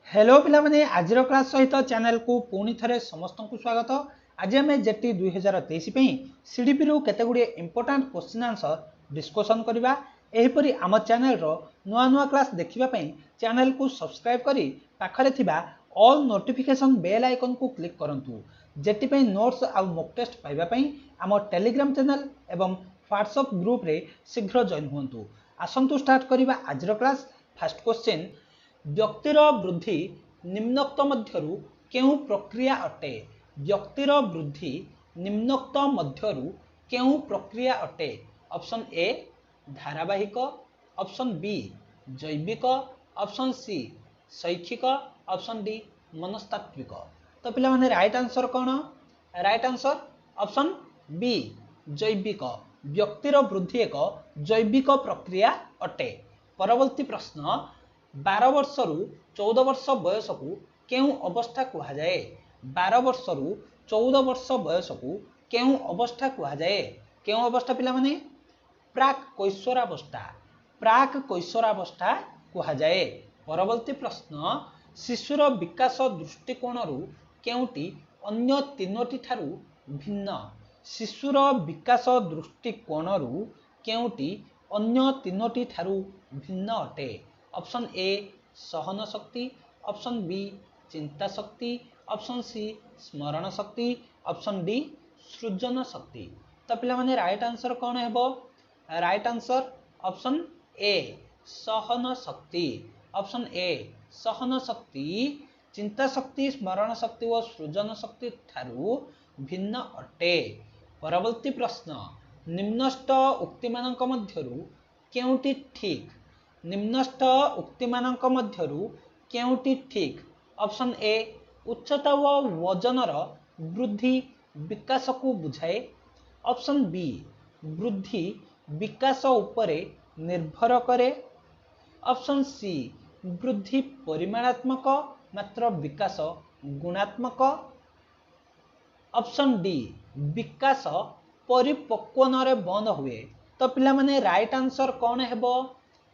Hello पिला माने आजिर class सहित चैनल को पुणी थे समस्त को स्वागत। आज आम जेटी 2023 सीडीपी रु केतेगुड़ी इंपोर्टाट क्वेश्चन आंसर डिस्कसन करवा। एहीपरि आम चैनल नुआ नुआ क्लास देखिबा चैनल को सब्सक्राइब करी पाखरे थिबा ऑल नोटिफिकेशन बेल आइकन को क्लिक करंतु। जेटी नोट्स आउ मॉक टेस्ट पाइबा आम टेलीग्राम चैनल एवं व्हाट्सएप ग्रुप रे शीघ्र जॉइन हुंतु। आसंतु स्टार्ट करिबा आजिर क्लास। फर्स्ट क्वेश्चन, व्यक्तिर वृद्धि निम्नोक्त मध्यरु केउ प्रक्रिया अटे? व्यक्तिर वृद्धि निम्नोक्त मध्यरु केउ प्रक्रिया अटे? ऑप्शन ए धारावाहिक, ऑप्शन बी जैविक, ऑप्शन सी शैक्षिक, ऑप्शन डी मनस्तात्विक। तो पिला माने राइट आंसर कौन? राइट आंसर ऑप्शन बी जैविक। व्यक्तिर वृद्धि एक जैविक प्रक्रिया अटे। परवर्ती प्रश्न, 12 वर्ष रु 14 वर्ष बयस को केउ अवस्था कहा जाए? 12 वर्ष रु 14 वर्ष बयस को केउ अवस्था कहा जाए? केउ अवस्था पिला माने? प्राक कैशोरावस्था। प्राक कैशोरावस्था कहा जाए। परवर्ती प्रश्न, शिशुर विकास दृष्टिकोण रु केउटी अन्य तीनोटी ठारू भिन्न? शिशुर विकास दृष्टिकोण रु केउटी अन्य तीनोटी ठारू भिन्न अटे? ऑप्शन ए सहन शक्ति, ऑप्शन बी चिंता शक्ति, ऑप्शन सी स्मरण शक्ति, ऑप्शन डी सृजन शक्ति। तो पिला माने राइट आंसर कौन हेबो? राइट आंसर ऑप्शन ए सहन शक्ति। ऑप्शन ए सहन शक्ति चिंता शक्ति, स्मरण शक्ति और सृजन शक्ति ठारू भिन्न अटे। परवर्ती प्रश्न, निम्नस्थ उक्ति मानक मध्यरु केउटी ठीक? निम्नस्थ उक्ति मानक मध्यरु केउटी ठीक? ऑप्शन ए उच्चता व वजनर वृद्धि विकास को बुझाए, ऑप्शन बी वृद्धि विकास उपरे निर्भर करे, ऑप्शन सी वृद्धि परिमाणात्मक मात्र विकास गुणात्मक, ऑप्शन डी विकास परिपक्वन रे बंद हुए। तो पिला माने राइट आंसर कौन हेबो?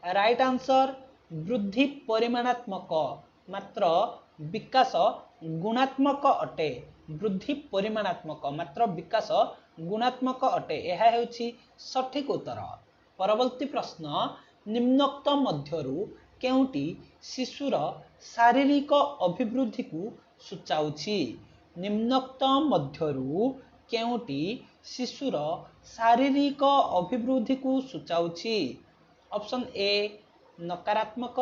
राइट आंसर वृद्धि परिमाणात्मक मात्र विकास गुणात्मक अटे। वृद्धि परिमाणात्मक मात्र विकास गुणात्मक अटे, यह हेउछि सठिक उत्तर। परवर्ती प्रश्न, निम्नोक्त मध्यरु केउटी शिशुर शारीरिक अभिवृद्धि को सूचाउछि? निम्नोक्त मध्यरु केउटी शिशुर शारीरिक अभिवृद्धि को सूचाउछि? ऑप्शन ए नकारात्मक,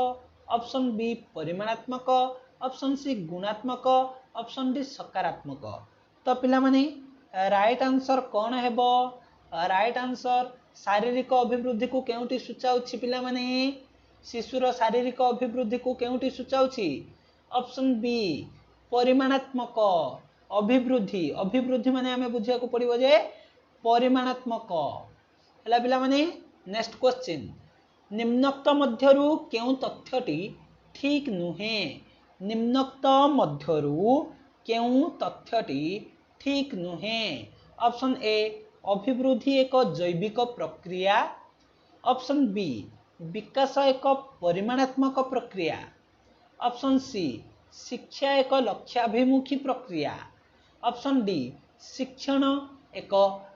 ऑप्शन बी परिमाणात्मक, ऑप्शन सी गुणात्मक, ऑप्शन डी सकारात्मक। तो पिला माने राइट आंसर कौन हेबो? राइट आंसर शारीरिक अभिवृद्धि को केउटी सूचाउछि पिला माने? शिशुर शारीरिक अभिवृद्धि को केउटी सूचाउछि? ऑप्शन बी परिमाणात्मक अभिवृद्धि। अभिवृद्धि माने हमें बुझिया को पड़िबो जे परिमाणात्मक। हला पिला माने नेक्स्ट क्वेश्चन, निम्नोक्त मध्यरु केउ तथ्यटी ठीक नुहे? निम्नोक्त मध्यरु केउ तथ्यटी ठीक नुहे? ऑप्शन ए अभिवृद्धि एक जैविक प्रक्रिया, ऑप्शन बी विकास एक परिमाणात्मक प्रक्रिया, ऑप्शन सी शिक्षा एक लक्ष्याभिमुखी प्रक्रिया, ऑप्शन डी शिक्षण एक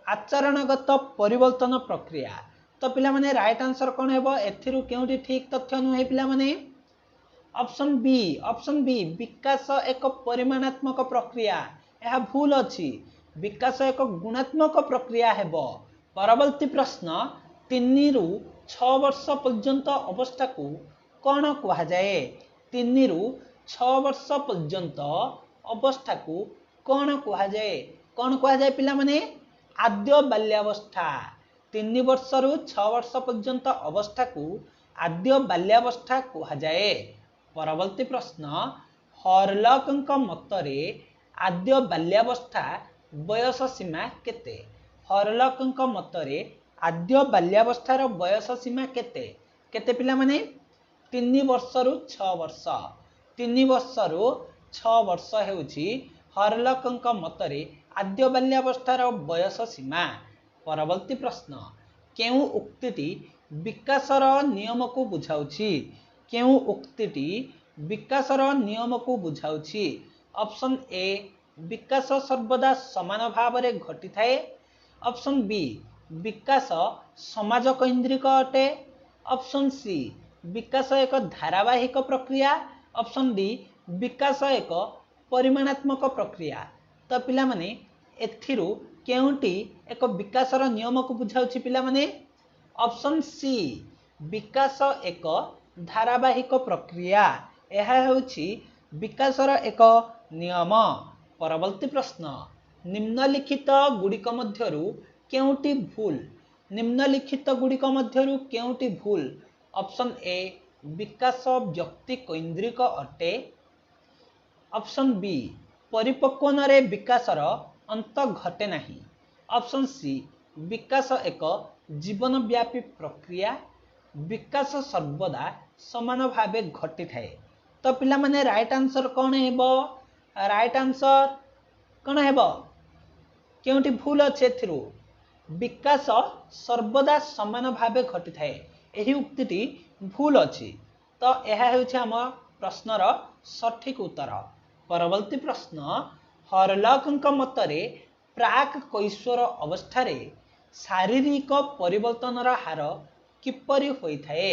आचरणगत परिवर्तन प्रक्रिया। तो पिला माने राइट आंसर कौन हेबो? एथिरु केउटी ठीक तथ्य नुहे पिला माने? ऑप्शन बी विकास एक परिमाणात्मक प्रक्रिया, यह भूल अछि। विकास एक गुणात्मक प्रक्रिया हेबो। परवर्ती प्रश्न, 3 रु 6 वर्ष पर्यंत अवस्था को कौन कहा जाए? 3 रु 6 वर्ष पर्यंत अवस्था को कौन कहा जाए? कौन कहा जाए पिला माने? आद्य बाल्यावस्था। 3 वर्ष रु 6 वर्ष पर्यंत अवस्था को आद्य बाल्यावस्था कहा जाए। परवर्ती प्रश्न, हरलक मतरे आद्य बाल्यावस्था बयस सीमा केते? हरलक मतरे आद्य बाल्यावस्थार बयस सीमा केते? केते पिला माने? 3 वर्ष रु 6 वर्ष। 3 वर्ष रु 6 वर्ष हेउछि हरलक मतरे आद्य बाल्यावस्थार बयस सीमा। परवर्ती प्रश्न, केउ उक्तिटी विकासर नियम को बुझाउछि? केउ उक्तिटी विकासर नियम को बुझाउछि। ऑप्शन ए विकास सर्वदा समान भाव में घटी थाए। ऑप्शन बी विकास समाज केन्द्रिक अटे। ऑप्शन सी विकास एक धारावाहिक प्रक्रिया। ऑप्शन डी विकास एक परिमाणात्मक प्रक्रिया। तो पिला माने एथिरु केउंटी एक विकासर नियम को बुझाउछि पिला माने? ऑप्शन सी विकास एक धारावाहिक प्रक्रिया। यह हेउछि विकासर एक नियम। परवर्ती प्रश्न, निम्नलिखित गुड़िक मध्यरु केउंटी भूल? निम्नलिखित गुड़िक मध्यरु केउंटी भूल? ऑप्शन ए विकास व्यक्ति केन्द्रिक अटे। ऑप्शन बी परिपक्वन रे विकासर अंत घटे नाही। ऑप्शन सी विकास एक जीवनव्यापी प्रक्रिया। विकास सर्वदा समान भावे घटी थाए। तो पिला माने राइट आंसर कौन हेबो? राइट आंसर कौन हेबो? केउंटी भूल अछि एथिरु? विकास सर्वदा समान भावे घटी थाए, एही उक्तिटी भूल अछि। तो यह हेउछि हम प्रश्नर सठिक उत्तर। परवर्ती प्रश्न, हरलकଙ୍କ मतरे प्राक कैशोर अवस्था शारीरिक परिवर्तनर हार किपरि होइथाए?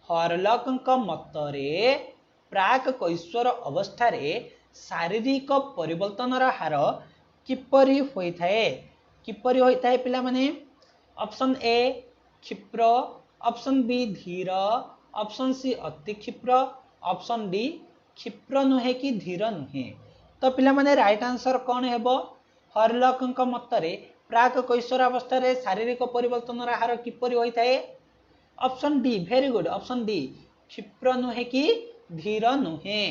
हरलकଙ୍କ मतरे प्राक कैशोर अवस्था शारीरिक परिवर्तनर हार किपरि होइथाए? किपरि होइथाए पिला माने? ऑप्शन ए क्षिप्र, ऑप्शन बी धीर, ऑप्शन सी अति क्षिप्र, ऑप्शन डी क्षिप्र नुहे कि धीर नुहे। तो पिला माने राइट आंसर कौन हेबो? हरलकଙ୍କ मतरे प्राक कैशोर अवस्था शारीरिक परिवर्तनर हार किपरि होइथाए? Option D, very good, option D क्षिप्र नुहे कि धीर नुहे।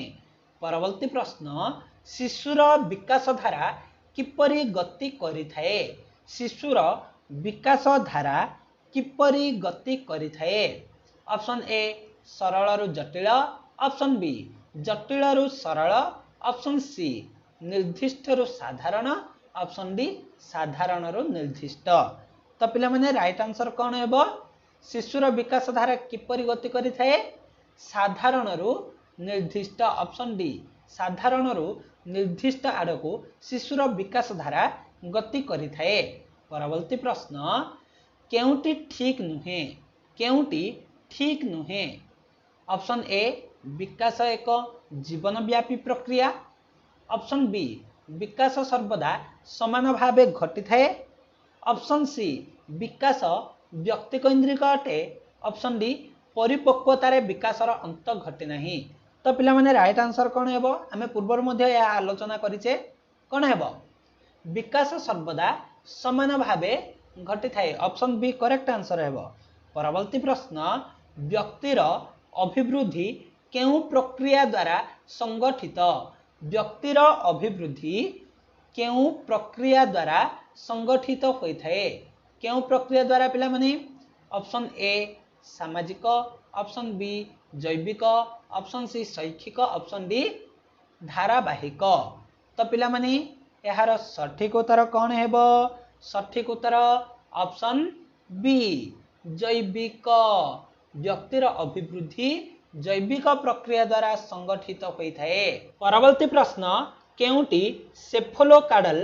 परवर्ती प्रश्न, शिशुर विकास धारा किपरि गति करिथाए? शिशुर विकास धारा किपरि गति करिथाए? ऑप्शन ए सरल रु जटिल, ऑप्शन बी जटिल रु सरल, ऑप्शन सी निर्दिष्ट रु साधारण, ऑप्शन डी साधारण रु निर्दिष्ट। तो पिला माने राइट आंसर कौन हेबो? शिशुर विकास धारा किपरि गति करिथाए? साधारण रु निर्दिष्ट, ऑप्शन डी साधारण रु निर्दिष्ट आड़को शिशुर विकास धारा गति करिथाए। परवर्ती प्रश्न, केउंटी ठीक नुहे? केउंटी ठीक नुहे? ऑप्शन ए विकास एक जीवनव्यापी प्रक्रिया, ऑप्शन बी विकास सर्वदा समान भावे घटी थाए, ऑप्शन सी विकास व्यक्ति केन्द्रिक अटे, ऑप्शन डी परिपक्वतार विकासर अंत घटे नाही। तो पिला माने राइट आंसर कौन हेबो? आमे पूर्वर मध्य या आलोचना करिचे। कौन हेबो? विकास सर्वदा समान भावे घटी थाए, ऑप्शन बी करेक्ट आंसर हेबो। परवर्ती प्रश्न, व्यक्तिर अभिवृद्धि केउ प्रक्रिया द्वारा संगठित? व्यक्तिर अभिवृद्धि केउ प्रक्रिया द्वारा संगठित होइथाए? केउ प्रक्रिया द्वारा पिला माने? ऑप्शन ए सामाजिक, ऑप्शन बी जैविक, ऑप्शन सी शैक्षिक, ऑप्शन डी धारावाहिक। तो पिला माने यार सठिक उत्तर कौन हेबो? सठिक उत्तर ऑप्शन बी जैविक। व्यक्तिर अभिवृद्धि जैविक प्रक्रिया द्वारा संगठित होइथाए। परवर्ती प्रश्न, केउंटी सेफलोकाडल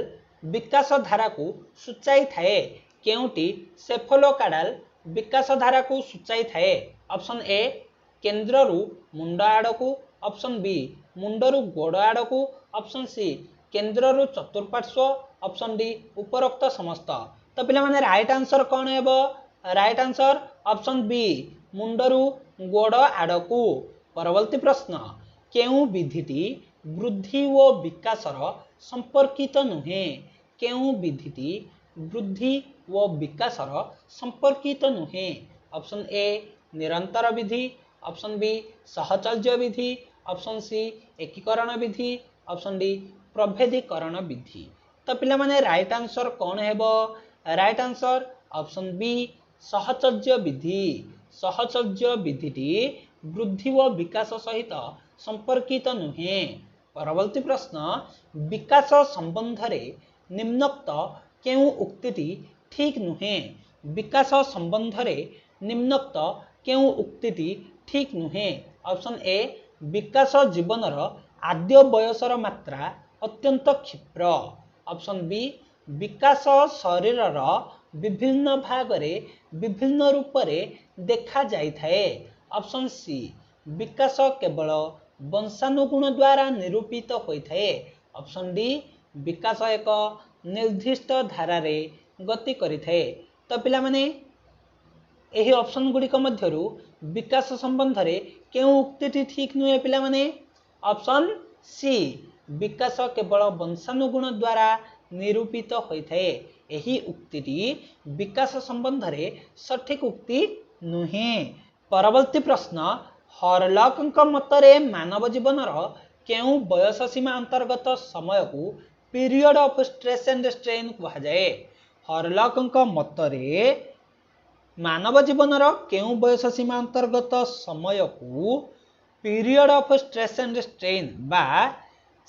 विकास धारा को सूचाई थाए? केउंटी सेफलोकाडल विकास धारा को सूचाई थाए? ऑप्शन ए केन्द्र रु मुंड आड़कू, ऑप्शन बी मुंड रु गोड़ आड़कू, ऑप्शन सी केन्द्र रु चतुर्पार्श्व, ऑप्शन डी उपरोक्त समस्त। तो पिला माने राइट आंसर कौन हेबो? राइट आंसर ऑप्शन बी मुंड रु गोड़ आड़कू। परवर्ती प्रश्न, केउ विधिटी वृद्धि व विकासर संपर्कित नुहे? केउ विधिटी वृद्धि व विकासर संपर्कित नुहे? ऑप्शन ए निरंतर विधि, ऑप्शन बी सहचर्य विधि, ऑप्शन सी एकीकरण विधि, ऑप्शन डी प्रभेदीकरण विधि। तो पिला माने राइट आंसर कौन हेबो? राइट आंसर ऑप्शन बी सहचर्य विधि। सहचर्य विधिटी वृद्धि व विकास सहित संपर्कित नुहे। परवर्ती प्रश्न, विकास संबंध रे निम्नोक्त केउ उक्तिटी ठीक नुहे? विकास संबंध रे निम्नोक्त केउ उक्तिटी ठीक नुहे? ऑप्शन ए विकास जीवनर आद्य बयसर मात्रा अत्यंत क्षिप्र। ऑप्शन बी विकास शरीरर विभिन्न भागरे विभिन्न रूपरे देखा जाइथाए। ऑप्शन सी विकास केवल वंशानुगुण द्वारा निरूपित होइथाए। ऑप्शन डी विकास एक निर्दिष्ट धारारे गति करिथाए। तो पिला माने एही ऑप्शन गुड़िक मध्यरु विकास संबंध रे केउ उक्तिटी ठीक नुहे पिला माने? ऑप्शन सी विकास केवल वंशानुगुण द्वारा निरूपित होइथाए। एही उक्तिटी विकास संबंध रे सठिक उक्ति नुहे। परवर्ती प्रश्न हरलॉक मतरे मानव जीवनर केउ बयस सीमा अंतर्गत समय को period of stress and strain कहा जाए। हरलॉक मतरे मानव जीवनर केउ बयस सीमा अंतर्गत समय को period of stress and strain बा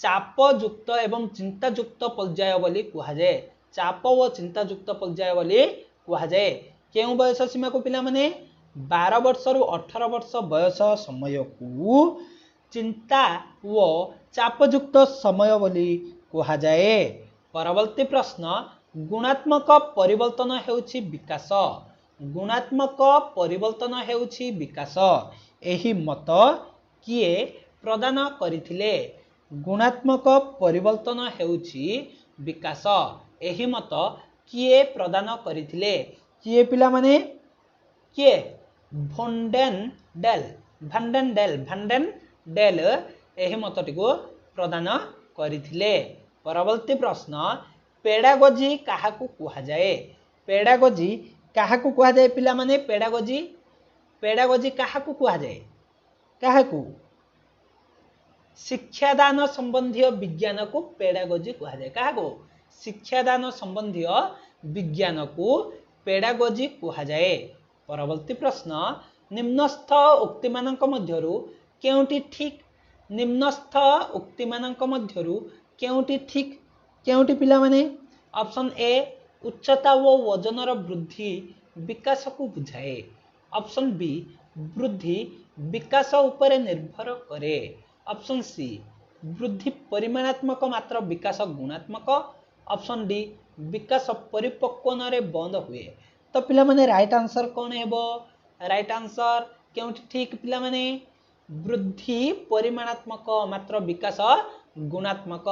चापयुक्त एवं चिंतायुक्त पर्याय बोली कहा जाए। चाप व चिंतायुक्त पर्याय बोली कहा जाए। केउ बयस सीमा को पिला माने 12 वर्ष रु 18 वर्ष बयस समय को चिंता व चापयुक्त समय बोली कहा जाए। परवर्ती प्रश्न गुणात्मक परिवर्तन हेउछि विकास। गुणात्मक परिवर्तन हेउछि विकास। एही मत किए प्रदान करिथिले? गुणात्मक परिवर्तन हेउछि विकास। एही मत किए प्रदान करिथिले? किए पिला माने? किए? भांडेनडेल एही मतटी को प्रदान करिथिले। परवर्ती प्रश्न पेडागोजी काहाकू कहा जाए? पेडागोजी काहाकू कहा जाए पिला माने? पेडागोजी काहाकू कहा जाए? काहाकू? शिक्षादान संबंधी विज्ञान को पेडागोजी कहा जाए। काहाकू? शिक्षादान संबंधी विज्ञान को पेडागोजी कहा जाए। परवर्ती प्रश्न निम्नस्थ उक्ति मानक मध्यरु केउटी ठीक? निम्नस्थ उक्ति मानक मध्यरु केउटी ठीक? केउटी पिला माने? ऑप्शन ए उच्चता व वजनर वृद्धि विकास को बुझाए। ऑप्शन बी वृद्धि विकास उपरे निर्भर करे। ऑप्शन सी वृद्धि परिमाणात्मक मात्र विकास गुणात्मक। ऑप्शन डी विकास परिपक्वन रे बंद हुए। तो पिला माने राइट आंसर कौन हेबो? राइट आंसर केउटी ठीक पिला माने? वृद्धि परिमाणात्मक मात्र विकास गुणात्मक।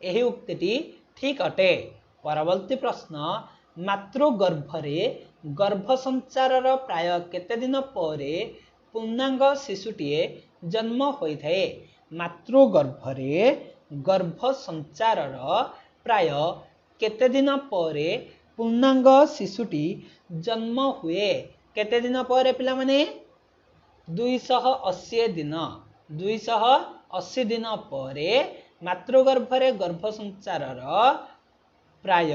एही उक्तिटी ठीक अटे। परवर्ती प्रश्न मातृगर्भरे गर्भ संचारर प्राय केते दिन परे पूर्णांग शिशुटीए जन्म होइथाए? मातृगर्भरे गर्भ संचारर प्राय केते दिन परे पूर्णांग शिशुटी जन्म हुए? केते दिन परे पिला माने? 280 दिन। 280 दिन परे मातृगर्भरे गर्भ संचारर प्राय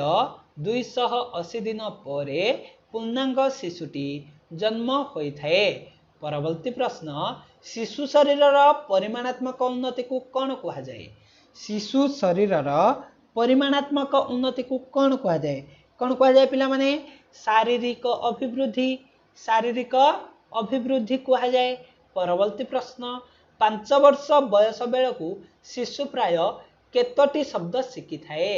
280 दिन परे पूर्णांग शिशुटी जन्म होइथाए। परवर्ती प्रश्न शिशु शरीरर परिमाणात्मक उन्नति को कौन कहा जाए? शिशु शरीरर परिमाणात्मक उन्नति को कौन कहा जाए? कौन कहा जाए पिला माने? शारीरिक अभिवृद्धि। शारीरिक अभिवृद्धि कहा जाए। परवर्ती प्रश्न 5 वर्ष बयस बेलकू शिशु प्राय केतोटी शब्द शिखि थाए?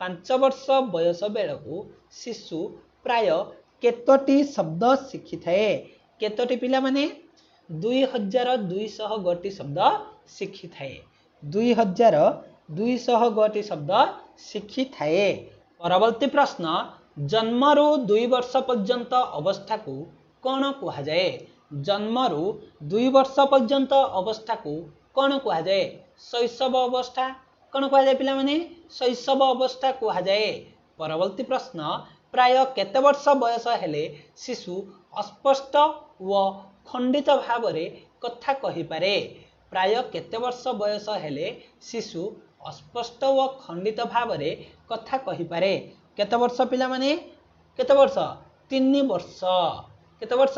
5 वर्ष बयस बेलकू शिशु प्राय केतोटी शब्द शिखि थाए? केतोटी पिला माने? 2200 गोटी शब्द शिखि थाए। 2200 गोटी शब्द शिखि थाए। परवर्ती प्रश्न जन्मरू 2 वर्ष पर्यंत अवस्था को कौन कहा जाए? जन्मरू 2 वर्ष पर्यंत अवस्था को कौन कहा जाए? शैशव अवस्था। कौन कहा जाए पिला माने? शैशव अवस्था कहा जाए। परवर्ती प्रश्न प्राय केते वर्ष बयस हेले शिशु अस्पष्ट व खंडित भाव रे कथा कहि पारे? प्राय केते वर्ष बयस हेले शिशु अस्पष्ट व खंडित भाव रे कथा कहि पारे? केते वर्ष पिला माने? केते वर्ष? 3 वर्ष। केते वर्ष?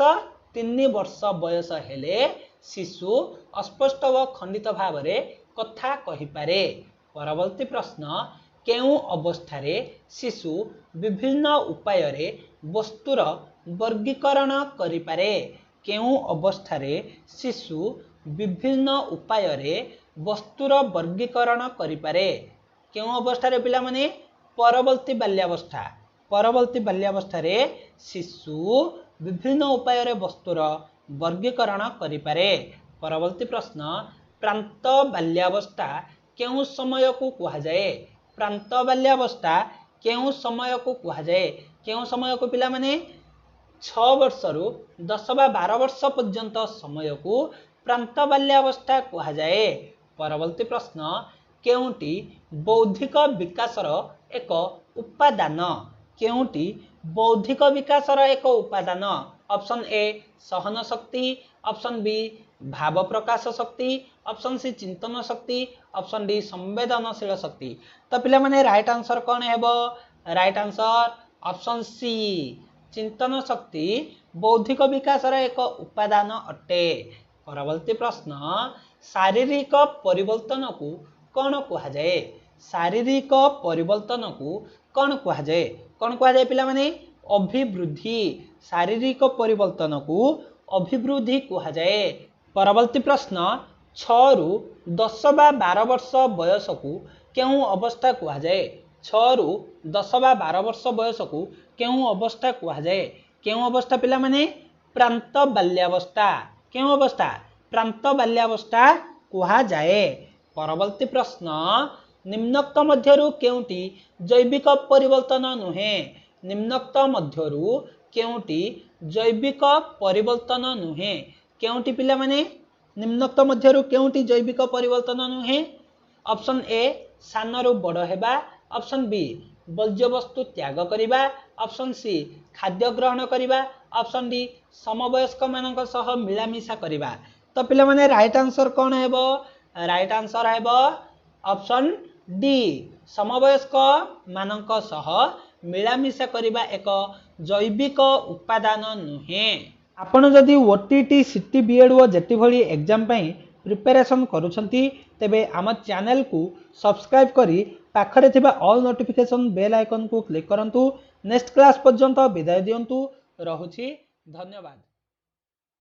3 वर्ष बयस हेले शिशु अस्पष्ट व खंडित भाव रे कथा कहि पारे। परवर्ती प्रश्न केउ अवस्थारे शिशु विभिन्न उपाय रे वस्तुर वर्गीकरण करि पारे? केउ अवस्थारे शिशु विभिन्न उपाय रे वस्तुर वर्गीकरण करिपारे केउ अवस्था रे पिला माने परवर्ती बाल्यावस्था परवर्ती बाल्यावस्था रे शिशु विभिन्न उपाय रे वस्तुर वर्गीकरण करिपारे परवर्ती प्रश्न प्रांत बाल्यावस्था केउ समय को कहा जाए प्रांत बाल्यावस्था केउ समय को कहा जाए केउ समय को पिला माने 6 वर्ष रु 10 बा 12 वर्ष पर्यंत समय को प्रांत बाल्यावस्था कहा जाए परवर्ती प्रश्न केउटी बौद्धिक विकासर एक उपादान केउटी बौद्धिक विकासर एक उपादान ऑप्शन ए सहन शक्ति ऑप्शन बी भाव प्रकाश शक्ति ऑप्शन सी चिंतन शक्ति ऑप्शन डी संवेदनशील शक्ति तो पिला माने राइट आंसर कौन हेबो राइट आंसर ऑप्शन सी चिंतन शक्ति बौद्धिक विकासर एक उपादान अटे परवर्ती प्रश्न शारीरिक परिवर्तन को कौन कहा जाए शारीरिक परिवर्तन को कौन कहा जाए पिला माने अभिवृद्धि शारीरिक परिवर्तन को अभिवृद्धि कहा जाए परवर्ती प्रश्न 6 रु 10 बा 12 वर्ष बयस को केउ अवस्था कहा जाए 6 रु 10 बा 12 वर्ष बयस को केउ अवस्था कहा जाए केउ अवस्था पिला माने प्रांत बाल्यावस्था केउ अवस्था प्रांत बाल्यावस्था कहा जाए परवर्ती प्रश्न निम्नोक्त मध्यरु केउटी जैविक परिवर्तन नुहे निम्नोक्त मध्यरु केउटी जैविक परिवर्तन नुहे केउटी पिला माने निम्नोक्त मध्यरु केउटी जैविक परिवर्तन नुहे ऑप्शन ए सानरु बड़ हेबा ऑप्शन बी वर्ज्य वस्तु त्याग करिबा ऑप्शन सी खाद्य ग्रहण करिबा ऑप्शन डी समवयस्क मानक सह मिलामिशा करिबा तो पिला माने राइट आंसर कौन हेबो राइट आंसर हेबो ऑप्शन डी समवयस्क मानक सह मिलामिशा करिबा एक जैविक उपादान नुहे आपण जदि ओटीटी सीटी बीएड व जेटी भली एग्जाम पई प्रिपरेशन करूछंती तेबे आम चैनल को सब्सक्राइब करी पाखरे थिबा ऑल नोटिफिकेशन बेल आइकन को क्लिक करंतु नेक्स्ट क्लास पर्यंत विदाय दियंतु रहुछि धन्यवाद।